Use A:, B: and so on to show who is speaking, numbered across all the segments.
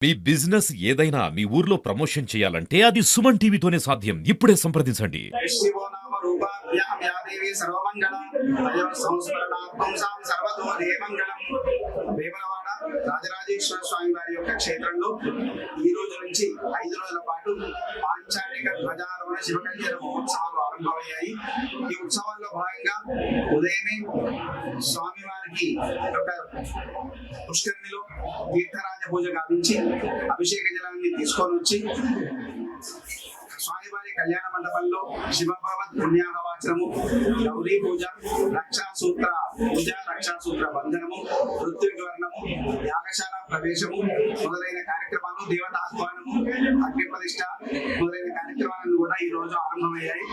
A: మీ business ఏదైనా మీ ఊర్లో promotion చేయాలంటే అది సుమన్ టీవీతోనే సాధ్యం. ఇప్పుడే సంప్రదించండి.
B: శివో నామ రూపాభ్యాం యా దేవి సర్వమంగళ అయ సంస్మరణాత్మం సాం సర్వతో దేమంగళం. వేములవాడ రాజరాజేశ్వర స్వామి వారి యొక్క క్షేత్రంలో ఈ రోజు నుంచి 5 రోజుల పాటు పాంచాలిక ధ్వజారోహణ శివకళ్యాణ మహోత్సవాలు ఆరంభమయ్యాయి. ఈ ఉత్సవాల్లో భాగంగా ఉదయమే స్వామివారికి ఒక పుష్కరిణిలో తీర్థరాజ పూజ గావించి అభిషేక జలాన్ని తీసుకొని వచ్చి స్వామివారి కళ్యాణ మండపంలో శివభావత్ పుణ్యాహవాచనము, గౌరీ పూజ, రక్షాసూత్ర పూజ, రక్షాసూత్ర బంధనము, ఋత్విగ్వర్ణము, యాగశాల ప్రవేశము మొదలైన కార్యక్రమాలు, దేవతాహ్వానము, అగ్ని ప్రతిష్ట మొదలైన కార్యక్రమాలను కూడా ఈ రోజు ఆరంభమయ్యాయి.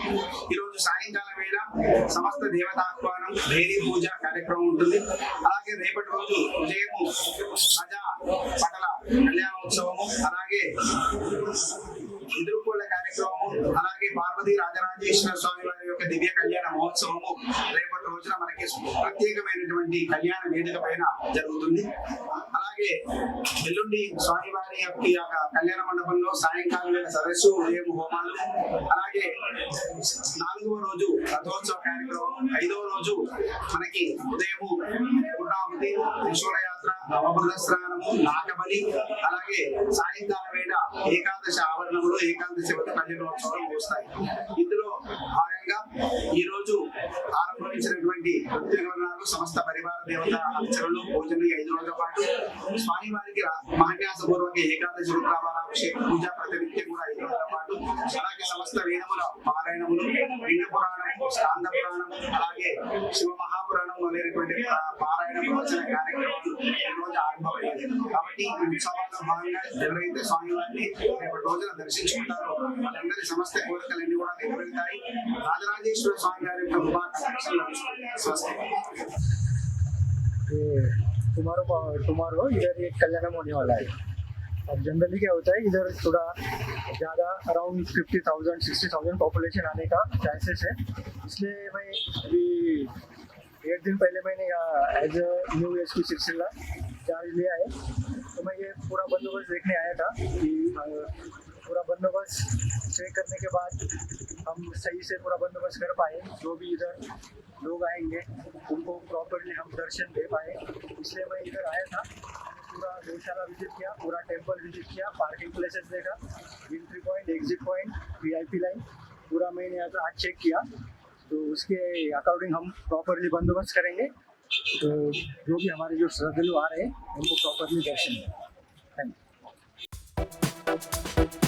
B: ఈ రోజు సాయంకాలం వేళ సమస్త దేవతాహ్వానం, దేవీ పూజ కార్యక్రమం ఉంటుంది. అలాగే రేపటి రోజు ఉదయము ప్రజా పటల కళ్యాణోత్సవము, అలాగే ఎదుర్కోళ్ల కార్యక్రమము, అలాగే పార్వతీ రాజరాజేశ్వర స్వామి వారి యొక్క దివ్య కళ్యాణ మహోత్సవము రేపటి రోజున మనకి ప్రత్యేకమైనటువంటి కళ్యాణ వేదిక పైన జరుగుతుంది. అలాగే ఎల్లుండి స్వామివారి యొక్క కళ్యాణ మండపంలో సాయంకాలం వేళ సదస్సు, ఉదయం హోమాలు, అలాగే 4వ రోజు రథోత్సవ కార్యక్రమం, 5వ రోజు మనకి ఉదయము పూర్ణాహుతి, త్రిశూలయాత్ర, నవమృత స్నానము, నాగబలి, అలాగే సాయంకాలం వేళ ఏకాదశి ఆవరణములు, ఏకాదశి కళ్యాణోత్సవాలు వస్తాయి. ఇందులో భాగంగా ఈ రోజు ఆరంభించినటువంటి ఋత్విగ్వర్ణాలు, సమస్త పరివార దేవత అర్చనలు, పూజలు 5 రోజుల పాటు స్వామివారికి మహాన్యాసపూర్వక ఏకాదశి రుద్రాభిషేక పూజ ప్రతినిత్యం కూడా 5 రోజుల పాటు, అలాగే సమస్త వేదముల పారాయణములు, లింగ పురాణం, స్కాంద పురాణం, అలాగే శివ మహాపురాణం అనేటువంటి పారాయణ ప్రవచన కార్యక్రమాలు ఈ రోజు ఆరంభమయ్యాయి. కాబట్టి ఈ ఉత్సవాల్లో భాగంగా ఎవరైతే స్వామివారిని రేపటి రోజున దర్శించుకుంటారో వాళ్ళందరి సమస్త కోరికలన్నీ కూడా నెరవేరుతాయి. రాజరాజేశ్వర స్వామి గారి యొక్క కృపాకటాక్షాలు లభిస్తాయి.
C: टुमारो इधर एक कल्याणम होने वाला है. अब जनरली क्या होता है, इधर थोड़ा ज़्यादा अराउंड 50,000 60,000 पॉपुलेशन आने का चांसेस है. इसलिए मैं अभी 1 दिन पहले मैंने एज अ न्यू ईयर की सिलसिला चार्ज लिया है. तो मैं ये पूरा बंदोबस्त देखने आया था कि पूरा बंदोबस्त चेक करने के बाद हम सही से पूरा बंदोबस्त कर पाए. जो भी इधर लोग आएंगे उनको प्रॉपरली हम दर्शन दे पाए, इसलिए मैं इधर आया था. पूरा गौशाला विजिट किया, पूरा टेंपल विजिट किया, पार्किंग प्लेसेस देखा, entry point, exit point, VIP line पूरा मैंने आज चेक किया. तो उसके अकॉर्डिंग हम प्रॉपरली बंदोबस्त करेंगे. तो जो भी हमारे जो श्रद्धालु आ रहे हैं उनको प्रॉपरली दर्शन दें. Thank you.